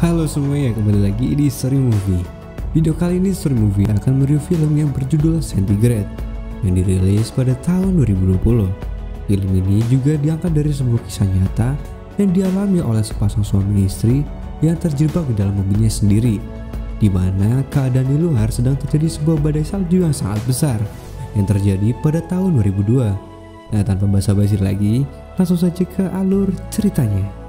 Halo semuanya, kembali lagi di Story Movie. Video kali ini Story Movie akan mereview film yang berjudul Centigrade yang dirilis pada tahun 2020. Film ini juga diangkat dari sebuah kisah nyata yang dialami oleh sepasang suami istri yang terjebak di dalam mobilnya sendiri, di mana keadaan di luar sedang terjadi sebuah badai salju yang sangat besar yang terjadi pada tahun 2002. Nah, tanpa basa-basi lagi, langsung saja ke alur ceritanya.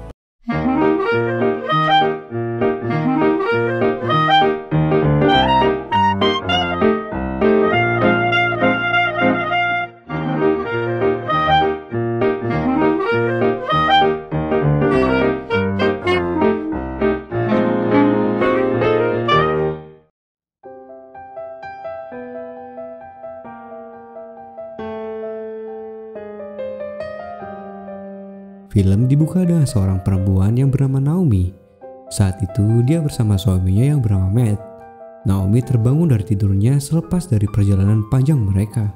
Film dibuka dengan seorang perempuan yang bernama Naomi. Saat itu dia bersama suaminya yang bernama Matt. Naomi terbangun dari tidurnya selepas dari perjalanan panjang mereka.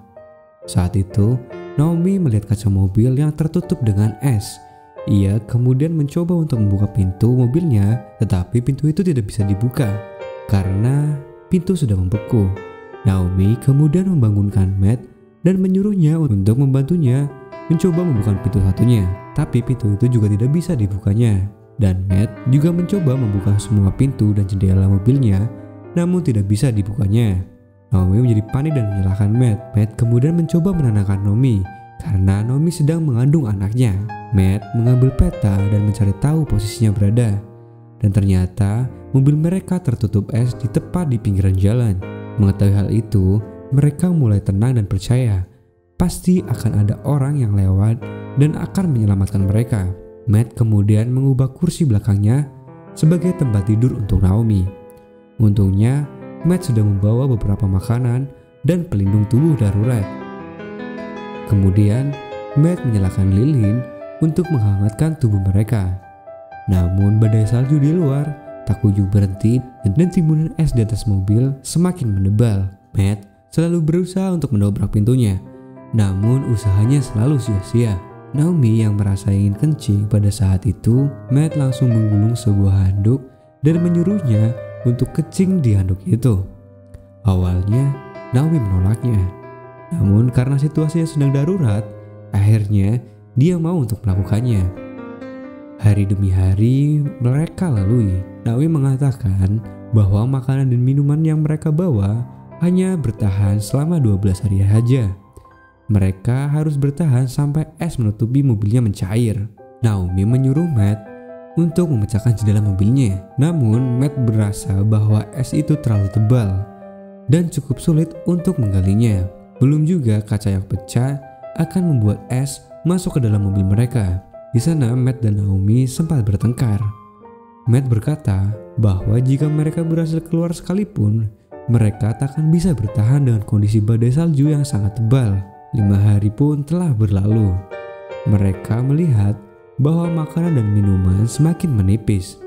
Saat itu Naomi melihat kaca mobil yang tertutup dengan es. Ia kemudian mencoba untuk membuka pintu mobilnya, tetapi pintu itu tidak bisa dibuka karena pintu sudah membeku. Naomi kemudian membangunkan Matt dan menyuruhnya untuk membantunya mencoba membuka pintu satunya, tapi pintu itu juga tidak bisa dibukanya. Dan Matt juga mencoba membuka semua pintu dan jendela mobilnya, namun tidak bisa dibukanya. Naomi menjadi panik dan menyalahkan Matt. Matt kemudian mencoba menenangkan Naomi karena Naomi sedang mengandung anaknya. Matt mengambil peta dan mencari tahu posisinya berada. Dan ternyata mobil mereka tertutup es di tepat di pinggiran jalan. Mengetahui hal itu, mereka mulai tenang dan percaya pasti akan ada orang yang lewat dan akan menyelamatkan mereka. Matt kemudian mengubah kursi belakangnya sebagai tempat tidur untuk Naomi. Untungnya, Matt sudah membawa beberapa makanan dan pelindung tubuh darurat. Kemudian, Matt menyalakan lilin untuk menghangatkan tubuh mereka. Namun, badai salju di luar tak kunjung berhenti dan timbunan es di atas mobil semakin menebal. Matt selalu berusaha untuk mendobrak pintunya, namun usahanya selalu sia-sia. Naomi yang merasa ingin kencing pada saat itu, Matt langsung menggulung sebuah handuk dan menyuruhnya untuk kencing di handuk itu. Awalnya Naomi menolaknya, namun karena situasinya sedang darurat, akhirnya dia mau untuk melakukannya. Hari demi hari mereka lalui. Naomi mengatakan bahwa makanan dan minuman yang mereka bawa hanya bertahan selama 12 hari saja. Mereka harus bertahan sampai es menutupi mobilnya mencair. Naomi menyuruh Matt untuk memecahkan jendela mobilnya. Namun Matt berasa bahwa es itu terlalu tebal dan cukup sulit untuk menggalinya. Belum juga kaca yang pecah akan membuat es masuk ke dalam mobil mereka. Di sana Matt dan Naomi sempat bertengkar. Matt berkata bahwa jika mereka berhasil keluar sekalipun, mereka tak akan bisa bertahan dengan kondisi badai salju yang sangat tebal. 5 hari pun telah berlalu. Mereka melihat bahwa makanan dan minuman semakin menipis.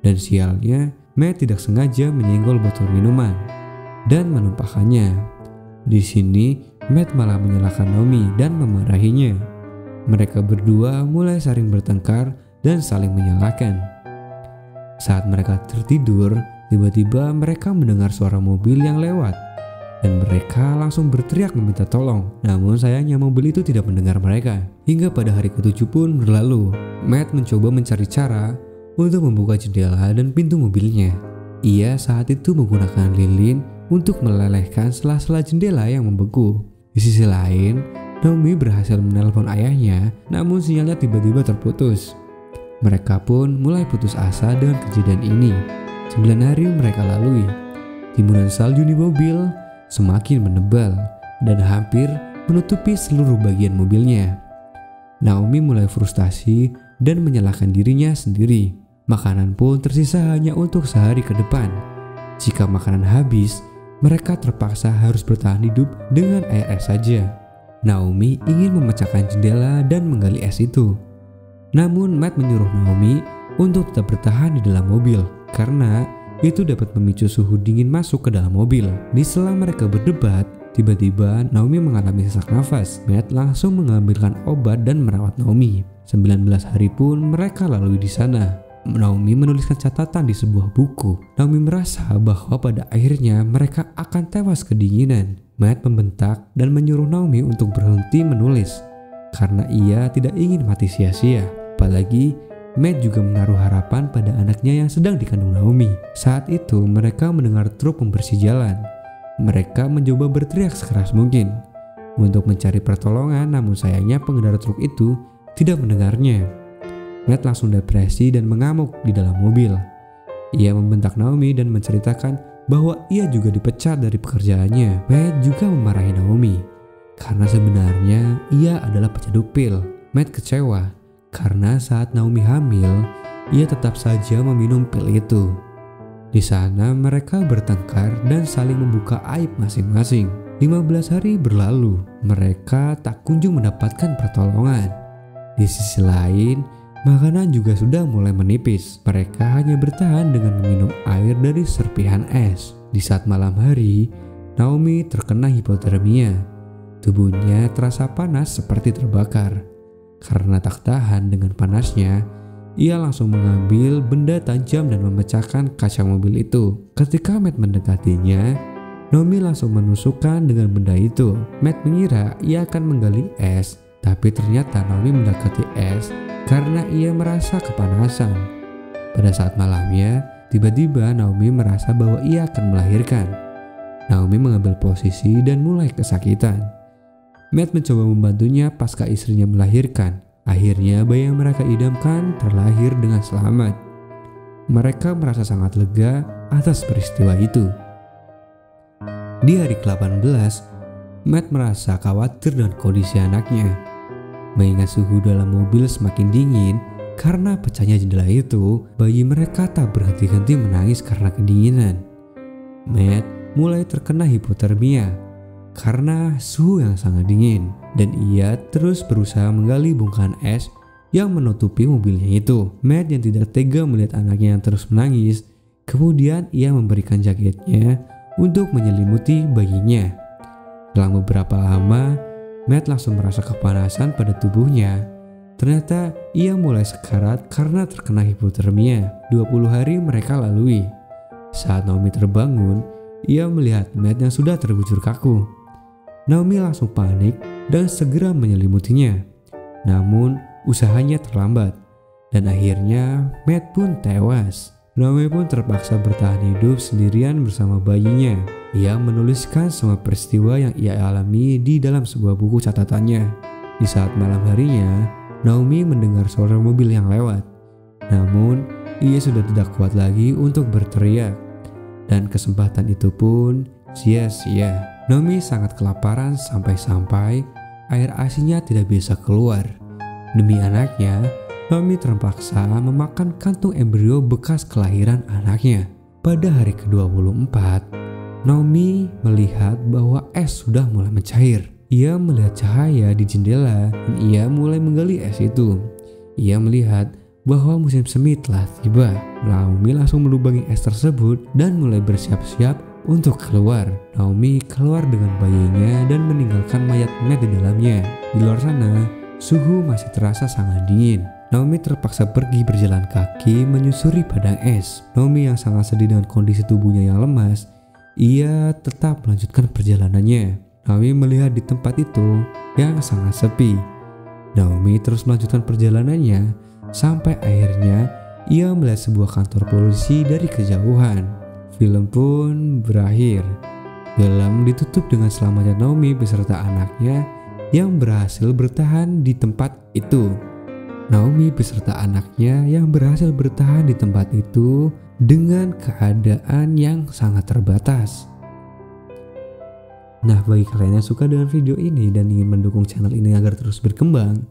Dan sialnya, Matt tidak sengaja menyenggol botol minuman dan menumpahkannya. Di sini, Matt malah menyalahkan Naomi dan memarahinya. Mereka berdua mulai saling bertengkar dan saling menyalahkan. Saat mereka tertidur, tiba-tiba mereka mendengar suara mobil yang lewat. Dan mereka langsung berteriak meminta tolong. Namun sayangnya mobil itu tidak mendengar mereka. Hingga pada hari ke-7 pun berlalu. Matt mencoba mencari cara untuk membuka jendela dan pintu mobilnya. Ia saat itu menggunakan lilin untuk melelehkan sela-sela jendela yang membeku. Di sisi lain, Naomi berhasil menelpon ayahnya, namun sinyalnya tiba-tiba terputus. Mereka pun mulai putus asa dengan kejadian ini. 9 hari mereka lalui. Timbunan salju di mobil semakin menebal dan hampir menutupi seluruh bagian mobilnya. Naomi mulai frustasi dan menyalahkan dirinya sendiri. Makanan pun tersisa hanya untuk sehari ke depan. Jika makanan habis, mereka terpaksa harus bertahan hidup dengan air es saja. Naomi ingin memecahkan jendela dan menggali es itu. Namun Matt menyuruh Naomi untuk tetap bertahan di dalam mobil karena itu dapat memicu suhu dingin masuk ke dalam mobil. Di sela mereka berdebat, tiba-tiba Naomi mengalami sesak nafas. Matt langsung mengambilkan obat dan merawat Naomi. 19 hari pun mereka lalui di sana. Naomi menuliskan catatan di sebuah buku. Naomi merasa bahwa pada akhirnya mereka akan tewas kedinginan. Matt membentak dan menyuruh Naomi untuk berhenti menulis karena ia tidak ingin mati sia-sia. Apalagi Matt juga menaruh harapan pada anaknya yang sedang dikandung Naomi. Saat itu mereka mendengar truk pembersih jalan. Mereka mencoba berteriak sekeras mungkin untuk mencari pertolongan, namun sayangnya pengendara truk itu tidak mendengarnya. Matt langsung depresi dan mengamuk di dalam mobil. Ia membentak Naomi dan menceritakan bahwa ia juga dipecat dari pekerjaannya. Matt juga memarahi Naomi karena sebenarnya ia adalah pecandu pil. Matt kecewa karena saat Naomi hamil, ia tetap saja meminum pil itu. Di sana mereka bertengkar dan saling membuka aib masing-masing. 15 hari berlalu, mereka tak kunjung mendapatkan pertolongan. Di sisi lain, makanan juga sudah mulai menipis. Mereka hanya bertahan dengan meminum air dari serpihan es. Di saat malam hari, Naomi terkena hipotermia. Tubuhnya terasa panas seperti terbakar. Karena tak tahan dengan panasnya, ia langsung mengambil benda tajam dan memecahkan kaca mobil itu. Ketika Matt mendekatinya, Naomi langsung menusukkan dengan benda itu. Matt mengira ia akan menggali es, tapi ternyata Naomi mendekati es karena ia merasa kepanasan. Pada saat malamnya, tiba-tiba Naomi merasa bahwa ia akan melahirkan. Naomi mengambil posisi dan mulai kesakitan. Matt mencoba membantunya pasca istrinya melahirkan. Akhirnya bayi yang mereka idamkan terlahir dengan selamat. Mereka merasa sangat lega atas peristiwa itu. Di hari ke-18, Matt merasa khawatir dengan kondisi anaknya. Mengingat suhu dalam mobil semakin dingin karena pecahnya jendela itu, bayi mereka tak berhenti-henti menangis karena kedinginan. Matt mulai terkena hipotermia karena suhu yang sangat dingin, dan ia terus berusaha menggali bongkahan es yang menutupi mobilnya itu. Matt yang tidak tega melihat anaknya yang terus menangis, kemudian ia memberikan jaketnya untuk menyelimuti bayinya. Setelah beberapa lama, Matt langsung merasa kepanasan pada tubuhnya. Ternyata ia mulai sekarat karena terkena hipotermia. 20 hari mereka lalui. Saat Naomi terbangun, ia melihat Matt yang sudah terbujur kaku. Naomi langsung panik dan segera menyelimutinya. Namun usahanya terlambat dan akhirnya Matt pun tewas. Naomi pun terpaksa bertahan hidup sendirian bersama bayinya. Ia menuliskan semua peristiwa yang ia alami di dalam sebuah buku catatannya. Di saat malam harinya, Naomi mendengar suara mobil yang lewat. Namun, ia sudah tidak kuat lagi untuk berteriak. Dan kesempatan itu pun sia-sia. Naomi sangat kelaparan sampai-sampai air ASI-nya tidak bisa keluar. Demi anaknya, Naomi terpaksa memakan kantung embrio bekas kelahiran anaknya. Pada hari ke-24, Naomi melihat bahwa es sudah mulai mencair. Ia melihat cahaya di jendela dan ia mulai menggali es itu. Ia melihat bahwa musim semi telah tiba. Naomi langsung melubangi es tersebut dan mulai bersiap-siap untuk keluar. Naomi keluar dengan bayinya dan meninggalkan mayat Matt di dalamnya. Di luar sana, suhu masih terasa sangat dingin. Naomi terpaksa pergi berjalan kaki menyusuri padang es. Naomi yang sangat sedih dengan kondisi tubuhnya yang lemas, ia tetap melanjutkan perjalanannya. Naomi melihat di tempat itu yang sangat sepi. Naomi terus melanjutkan perjalanannya sampai akhirnya ia melihat sebuah kantor polisi dari kejauhan. Film pun berakhir. Film ditutup dengan selamatnya Naomi beserta anaknya yang berhasil bertahan di tempat itu. Naomi beserta anaknya yang berhasil bertahan di tempat itu dengan keadaan yang sangat terbatas. Nah, bagi kalian yang suka dengan video ini dan ingin mendukung channel ini agar terus berkembang,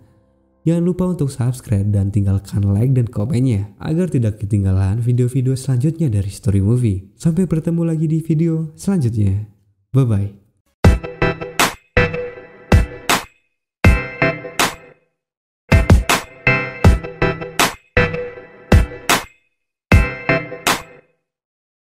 jangan lupa untuk subscribe dan tinggalkan like dan komennya agar tidak ketinggalan video-video selanjutnya dari Story Movie. Sampai bertemu lagi di video selanjutnya. Bye-bye.